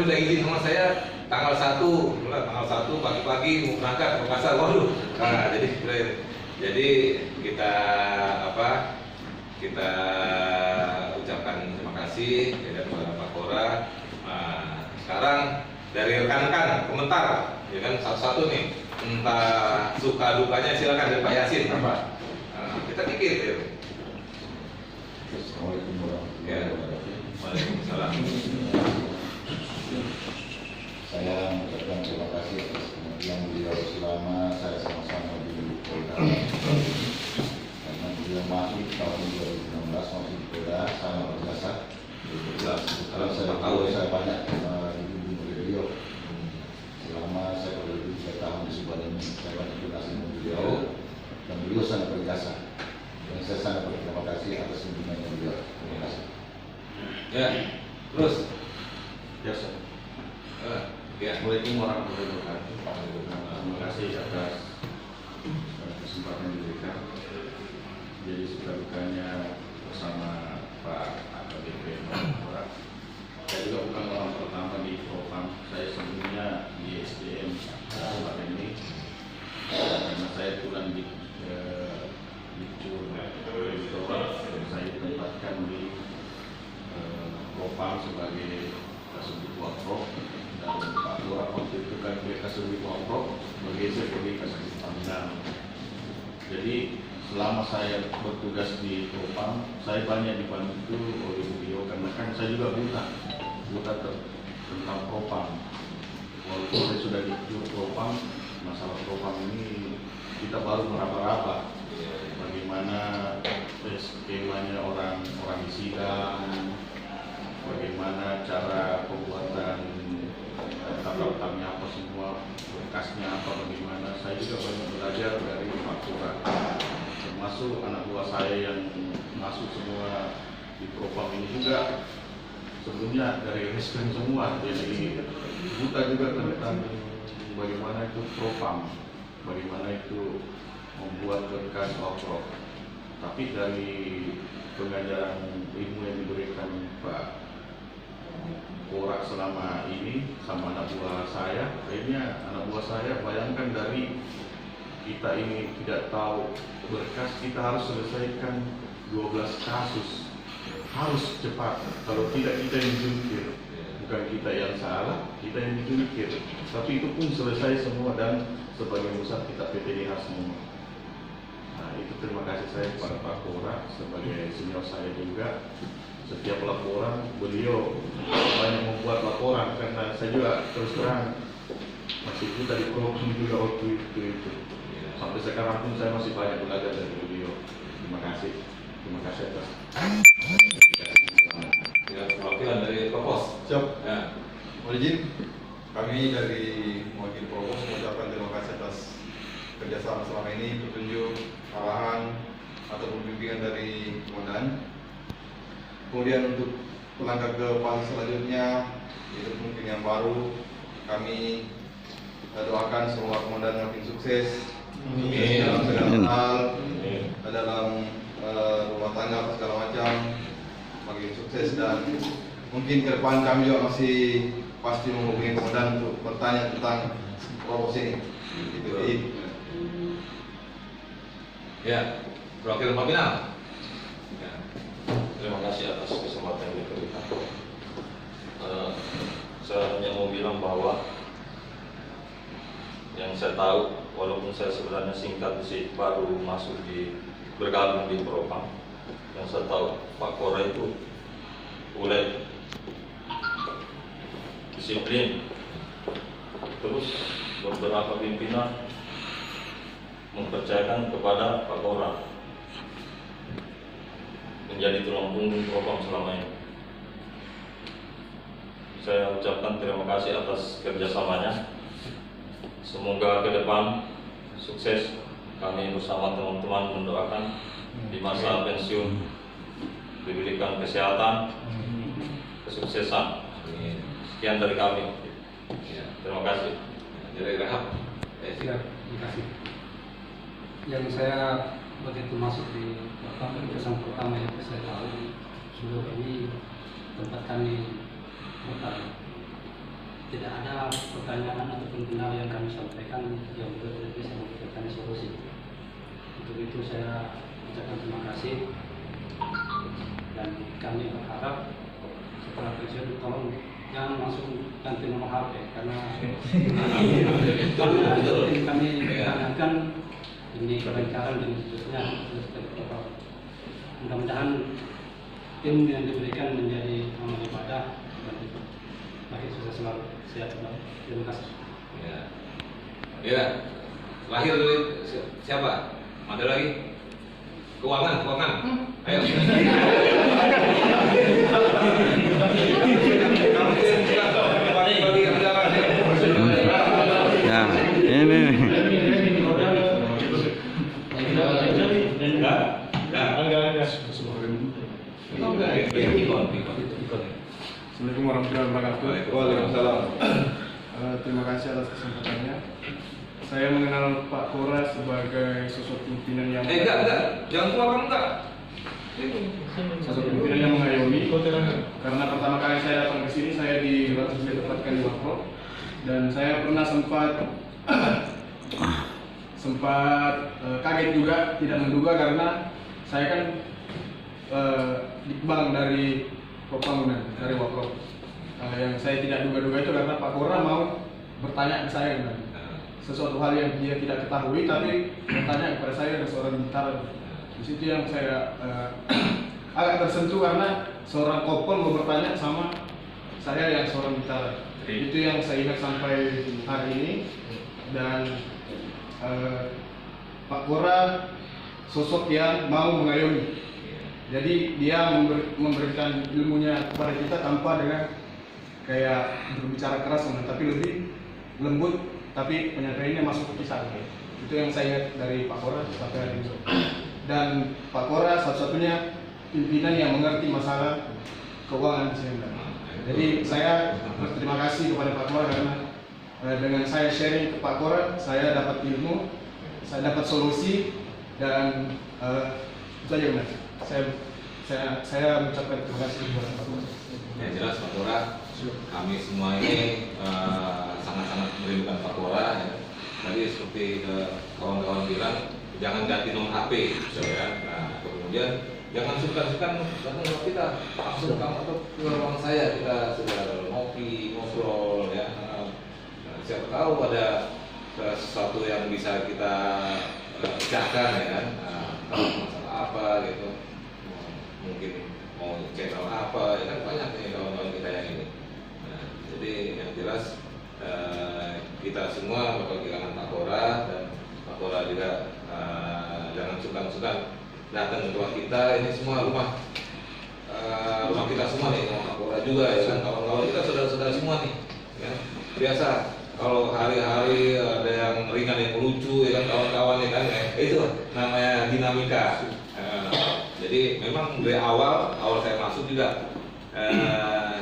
udah izin sama saya tanggal 1 pagi-pagi mau berangkat ke pasar. Waduh. Nah, jadi kita kita ucapkan terima kasih kepada Pak Kora. Nah, sekarang dari rekan-rekan komentar, ya kan satu-satu nih, entah suka dukanya silakan dari Pak Yasin. Apa? Nah, kita dikit ya. Assalamualaikum warahmatullahi Ya. wabarakatuh. Waalaikumsalam. Saya mengucapkan terima kasih atas kemudian beliau selama saya sama-sama di Polda. Karena beliau masuk tahun 2016 masuk di Polda, sangat berjasa. Kalau saya tahu saya banyak dibimbing oleh beliau. Selama saya berada 3 tahun di Subang, saya banyak berkasi dengan beliau dan beliau sangat berjasa. Dan saya sangat berterima kasih atas bimbingannya beliau. Terima kasih. Ya, terus. Biasa. Ya. Assalamualaikum warahmatullahi wabarakatuh. Terima kasih atas kesempatan yang diberikan. Jadi suka dukanya bersama Pak AKBP Kora. Saya juga bukan orang pertama di Propam. Saya sebelumnya di SDM tempat ini. Karena saya pulang di Direktorat dan saya ditempatkan di Propam sebagai Kasubdit Wakro, dan Pak Lurah waktu itu kan dia Kasubdit Wakro bergeser sebagai Kasubdit Pembinaan. Jadi selama saya bertugas di Propam, saya banyak dibantu oleh beliau karena kan saya juga buta tentang Propam. Walaupun saya sudah di Propam, masalah Propam ini kita baru meraba-raba. Bagaimana skemanya orang di sidang, bagaimana cara pembuatan tata-tatanya apa semua, berkasnya apa, bagaimana. Saya juga banyak belajar dari Pak Kora, termasuk anak buah saya yang masuk semua di Propam ini juga sebelumnya dari Respen semua, jadi buta juga tentang bagaimana itu Propam, bagaimana itu membuat berkas Wakro. Tapi dari pengajaran ilmu yang diberikan Pak Kora selama ini sama anak buah saya, akhirnya anak buah saya bayangkan dari kita ini tidak tahu berkas, kita harus selesaikan 12 kasus, harus cepat. Kalau tidak kita yang jungkir, bukan kita yang salah, kita yang dijungkir. Tapi itu pun selesai semua dan sebagai pusat kita PTDH semua. Nah, itu terima kasih saya kepada Pak Kora sebagai senior saya juga. Setiap laporan beliau banyak membuat laporan karena saya juga terus terang masih buta di Propam juga waktu itu. Sampai sekarang pun saya masih banyak belajar dari beliau. Terima kasih atas. Ya, perwakilan dari Provos. Siap. Ya. Mohon izin, kami dari mewakili Provos mengucapkan terima kasih atas kerjasama selama ini, petunjuk, arahan atau bimbingan dari komandan. Kemudian untuk melangkah ke fase selanjutnya, yaitu mungkin yang baru, kami doakan semua komandan makin sukses dalam segala hal, dalam rumah tangga apa segala macam, makin sukses. Dan mungkin ke depan kami juga masih pasti menghubungi komandan untuk bertanya tentang Provos ini. Ya, perwakilan Pembinaan. Ya. Terima kasih atas kesempatan yang diberikan. Saya hanya mau bilang bahwa yang saya tahu, walaupun saya sebenarnya singkat sih baru masuk bergabung di Propam, yang saya tahu Pak Kora itu mulai disiplin, terus beberapa pimpinan mempercayakan kepada Pak Kora menjadi tulang punggung Propam selama ini. Saya ucapkan terima kasih atas kerjasamanya. Semoga ke depan sukses. Kami bersama teman-teman mendoakan di masa pensiun diberikan kesehatan, kesuksesan. Sekian dari kami. Ya. Terima kasih. Dari Rahab. Siap, terima kasih. Yang saya begitu masuk di kesan pertama yang saya tahu, sebelum ini tempat kami hotel tidak ada pertanyaan ataupun kendala yang kami sampaikan yang tidak bisa memberikan solusi. Untuk itu saya ucapkan terima kasih dan kami berharap setelah presiden tolong jangan langsung ganti nomor HP karena kami tanyakan ini kelancaran dan seterusnya. Mudah-mudahan tim yang diberikan menjadi amal ibadah dan bagi sukses selalu. Sehat selalu. Terima kasih. Ya. Ya. Lahir dari siapa? Ada lagi? Keuangan. Ayo. Nah, ini. Assalamualaikum warahmatullahi wabarakatuh. Waalaikumsalam. Terima kasih atas kesempatannya. Saya mengenal Pak Kora sebagai sosok pimpinan yang Enggak. Jangan keluar enggak. sosok pimpinan yang mengayomi. Karena pertama kali saya datang ke sini saya ditempatkan di Wakro dan saya pernah sempat kaget juga, tidak menduga karena saya kan Iqbal dari Pembangunan dari Wakro. Yang saya tidak duga-duga itu karena Pak Kora mau bertanya ke saya kan, sesuatu hal yang dia tidak ketahui tapi bertanya kepada saya dari seorang bintara. Di situ yang saya agak tersentuh karena seorang kopel mau bertanya sama saya yang seorang bintara. Itu yang saya ingat sampai hari ini. Dan Pak Kora sosok yang mau mengayomi. Jadi dia memberikan ilmunya kepada kita tanpa dengan kayak berbicara keras, tapi lebih lembut, tapi penyampaiannya masuk ke kisah. Itu yang saya ingat dari Pak Kora sampai hari ini. Dan Pak Kora satu-satunya pimpinan yang mengerti masalah keuangan di sini. Jadi saya berterima kasih kepada Pak Kora karena dengan saya sharing ke Pak Kora, saya dapat ilmu, saya dapat solusi, dan itu aja benar. Saya mengucapkan terima kasih kepada Pak Kora. Yang jelas Pak Kora, kami semua ini sangat-sangat merindukan Pak Kora. Ya. Tadi seperti kawan-kawan bilang, jangan ganti nomor HP, ya. Nah, kemudian jangan suka-suka datang ke kita, langsung kamu atau ke ruang saya, kita sudah ngopi, ngobrol, ya. Nah, siapa tahu ada sesuatu yang bisa kita pecahkan, ya kan? Nah, masalah apa gitu. Mungkin mau channel apa, ya kan banyak nih kawan-kawan kita yang ini. Nah, jadi yang jelas kita semua bakal kehilangan Pak Kora, dan Pak Kora juga jangan sungkan-sungkan datang ke rumah kita. Ini semua rumah kita semua nih, rumah Pak Kora juga, ya kan, kawan-kawan kita saudara-saudara semua nih. Ya. Biasa kalau hari-hari ada yang ringan yang lucu, ya kan, kawan-kawan, ya kan, itu namanya dinamika. Jadi memang dari awal saya masuk juga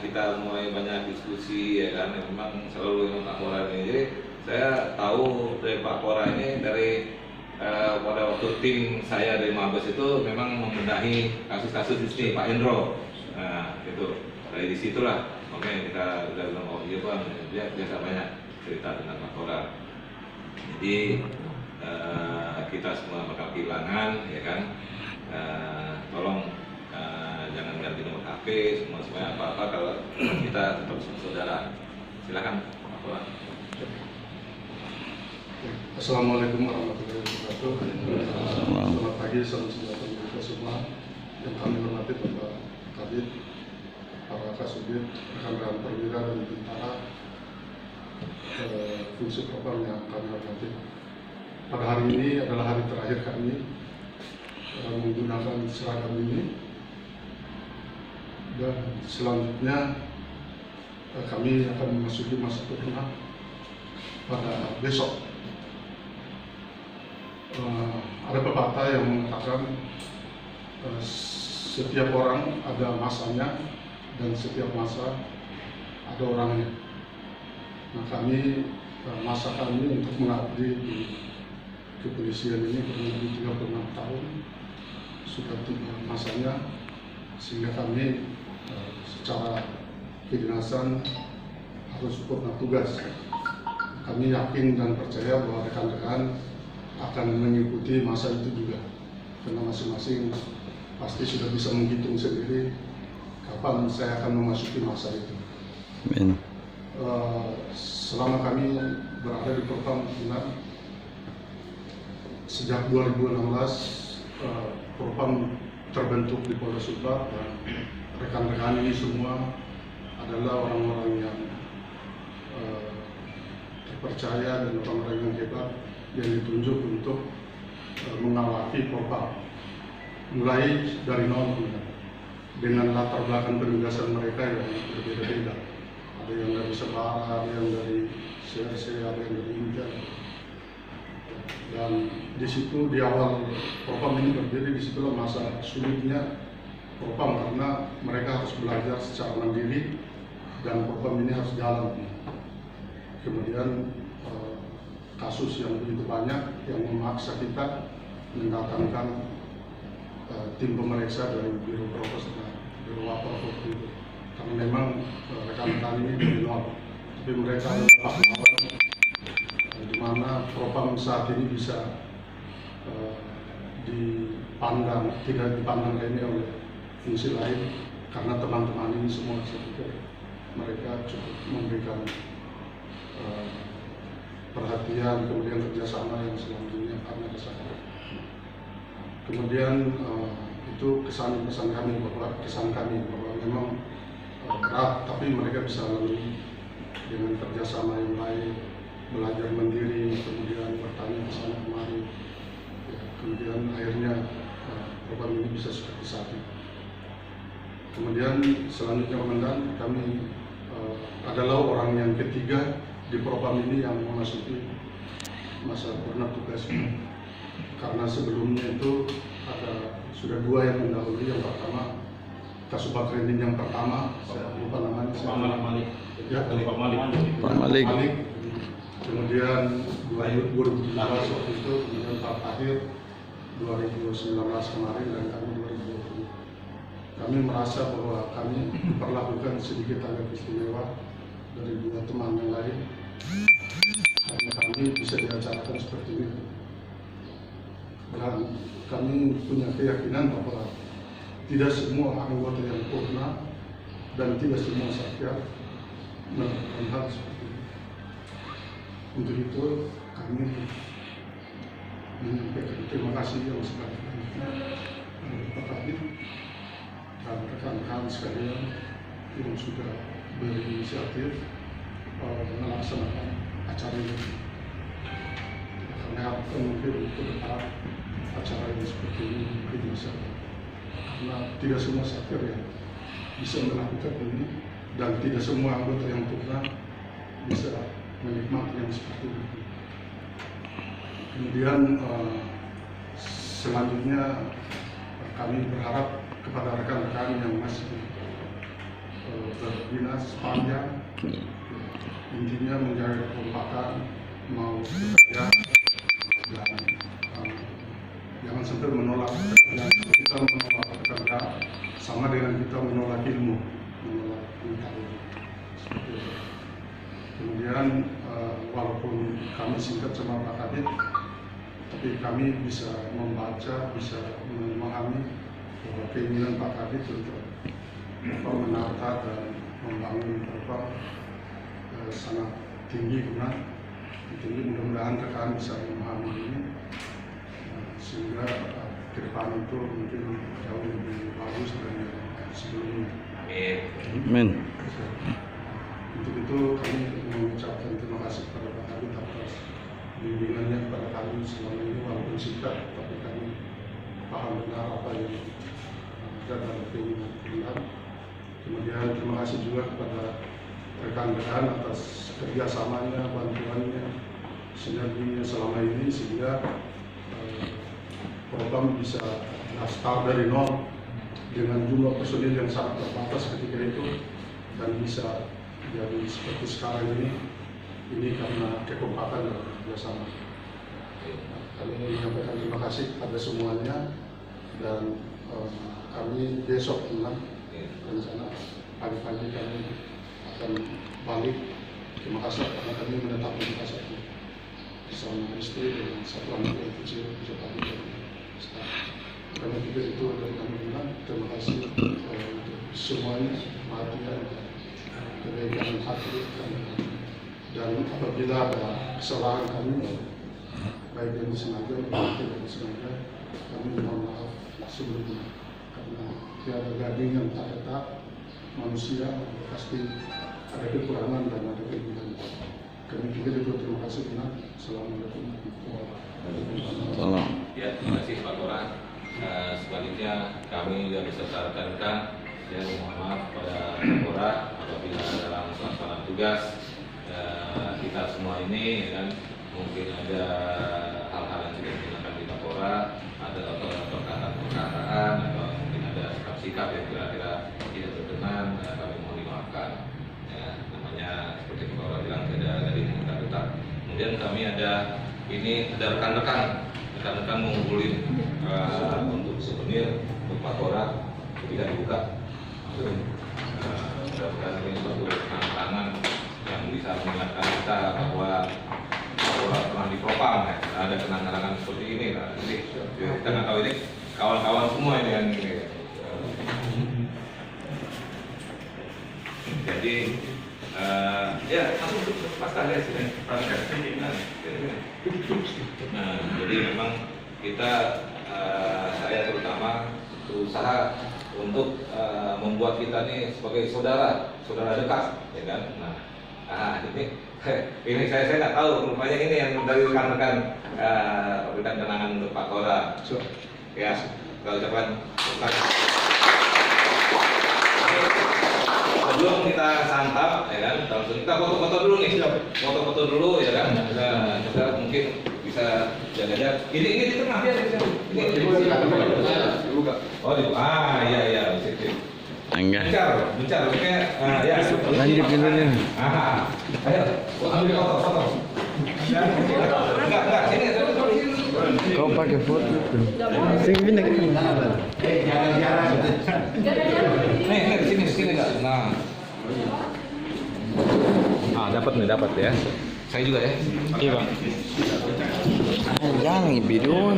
kita mulai banyak diskusi, ya kan, memang selalu dengan Pak Kora ini. Jadi saya tahu dari Pak Kora ini dari pada waktu tim saya dari Mabes itu memang membenahi kasus-kasus di sini, Pak Endro. Nah itu dari disitulah makanya kita udah bilang, oh iya Bang, dia biasa banyak cerita tentang Pak Kora. Jadi kita semua bakal kehilangan, ya kan. Tolong jangan ganti nomor HP, semuanya apa-apa kalau kita tetap saudara. Silakan Pak Kora. Assalamualaikum warahmatullahi wabarakatuh. Selamat pagi, salam sejahtera untuk kita semua. Yang kami hormati Bapak Kabid, para Kasubid, rekan-rekan perwira dan bintara, fungsi propam yang kami hormati. Pada hari ini adalah hari terakhir kami menggunakan seragam ini, dan selanjutnya kami akan memasuki masa terkenal pada besok. Ada pepatah yang mengatakan setiap orang ada masanya dan setiap masa ada orangnya. Nah, masa kami untuk mengabdi di kepolisian ini kurang lebih 36 tahun, sudah tiba masanya, sehingga kami secara kedinasan harus purna tugas. Kami yakin dan percaya bahwa rekan-rekan akan mengikuti masa itu juga, karena masing-masing pasti sudah bisa menghitung sendiri kapan saya akan memasuki masa itu. Amin. Selama kami berada di Propam Pinang, sejak 2016 Propam terbentuk di Polda Sumbar, dan rekan-rekan ini semua adalah orang-orang yang terpercaya dan orang-orang yang hebat yang ditunjuk untuk mengawaki Propam mulai dari nol dengan latar belakang penugasan mereka yang berbeda-beda. Ada yang dari Sebara, ada yang dari CRC, ada yang dari Intel. Dan di situ di awal Propam ini berdiri, disitulah masa sulitnya Propam, karena mereka harus belajar secara mandiri dan Propam ini harus jalan. Kemudian kasus yang begitu banyak yang memaksa kita mendatangkan tim pemeriksa dari Biro Provos dan Biro Wapor waktu itu, karena memang rekan-rekan ini dari nol, tapi mereka adalah pahlawan di mana Propam saat ini bisa dipandang, tidak dipandang remeh oleh fungsi lain, karena teman-teman ini semua saya pikir mereka cukup memberikan perhatian, kemudian kerjasama yang selanjutnya kami rasakan. Kemudian itu kesan kami bahwa memang berat, tapi mereka bisa lalui dengan kerjasama yang baik, belajar mandiri, kemudian bertanya ke sana kemari, ya, kemudian akhirnya Propam ini bisa seperti saat ini. Kemudian selanjutnya Komandan, kami adalah orang yang ketiga di Propam ini yang memasuki masa purna tugas, karena sebelumnya itu sudah dua yang mendahului. Yang pertama Kasubag Rending yang pertama, saya lupa namanya, Pak Malik. Kemudian 2017 waktu itu, kemudian Pak Tahir 2019 kemarin, dan kami 2020. Kami merasa bahwa kami diperlakukan sedikit agak istimewa dari dua teman yang lain, karena kami bisa diacarakan seperti ini. Dan kami punya keyakinan bahwa tidak semua anggota yang purna dan tidak semua satgas melakukan hal seperti ini. Untuk itu kami menyampaikan terima kasih yang sebanyak-banyaknya kepada Pak Kadif dan rekan-rekan sekalian yang sudah berinisiatif melaksanakan acara ini. Kami harapkan mungkin ke depan acara ini seperti ini mungkin bisa, karena tidak semua satker yang bisa melakukan ini, dan tidak semua anggota yang purna bisa menikmati yang seperti ini. Kemudian selanjutnya kami berharap kepada rekan-rekan yang masih berdinas panjang, intinya menjaga kekompakan, mau bekerja, dan jangan sampai menolak pekerjaan. Kita menolak pekerjaan sama dengan kita menolak ilmu, menolak pengetahuan. Kemudian walaupun kami singkat sama Pak Kadif, tapi kami bisa membaca, bisa memahami bahwa keinginan Pak Kadif untuk menata dan membangun sangat tinggi, tinggi. Mudah-mudahan rekan bisa memahami ini, sehingga ke depan itu mungkin jauh lebih bagus dari sebelumnya. Amin. Untuk itu kami mengucapkan terima kasih kepada Pak Kadif atas bimbingannya kepada kami selama ini, walaupun singkat, tapi kami paham benar apa yang ada dalam keinginan. Kemudian terima kasih juga kepada rekan-rekan atas kerjasamanya, bantuannya, sinerginya selama ini, sehingga Propam bisa start dari nol dengan jumlah personil yang sangat terbatas ketika itu, dan bisa jadi seperti sekarang ini karena kekompakan dan kerjasama. Kami menyampaikan terima kasih kepada semuanya, dan kami besok rencana pagi-pagi kami akan balik ke Makassar karena kami menetap di Makassar bersama istri dan satu anak yang kecil bisa tadi dari staf. Karena juga itu dari kami bilang terima kasih untuk semuanya perhatian dan kebaikan hati dan apabila ada kesalahan kami baik yang disengaja maupun tidak disengaja kami mohon maaf sebelumnya karena tiada gading yang tak tetap manusia pasti ada kekurangan dan ada kelebihan. Kami juga terima kasih benar. Assalamualaikum warahmatullahi wabarakatuh. Ya, terima kasih Pak Lurah. Sebaliknya kami juga beserta rekan-rekan ya mohon maaf kepada Pak Lurah apabila dalam pelaksanaan tugas kita semua ini kan mungkin ada hal-hal yang tidak digunakan di Pak Lurah, ada perkataan-perkataan atau mungkin ada sikap-sikap yang kira-kira tidak berkenan, kami mohon dimaafkan. Ya, namanya seperti Pak Lurah bilang tidak dari retak. Kemudian kami ada rekan-rekan mengumpulin untuk souvenir untuk Pak Lurah ketika dibuka. Mudah-mudahan ini suatu kenang-kenangan yang bisa mengingatkan kita bahwa Pak Lurah pernah di Propam, ya. Ada kenang-kenangan seperti ini. Nah, jadi kita nggak tahu ini kawan-kawan semua ini yang ini. Jadi ya langsung pas ada sini. Nah, jadi memang kita saya terutama berusaha untuk membuat kita nih sebagai saudara dekat, ya kan? Nah, ini saya nggak tahu, rupanya ini yang dari rekan-rekan berikan kenangan untuk Pak Lurah. Ya, kalau ucapan sebelum kita santap, ya kan? Langsung kita foto-foto dulu nih, foto-foto dulu, ya kan? Kita mungkin bisa jaga-jaga. Ini di tengah ya, ini iya, sip. Enggak. Bencar, oke. Ya. Lanjut dulu nih. Ayo, ambil foto. Enggak, sini. Kau pakai foto tuh. Sini lagi. Nih, di sini enggak. Nah. Dapat ya. Saya juga ya. Iya, Bang. Jangan videonya.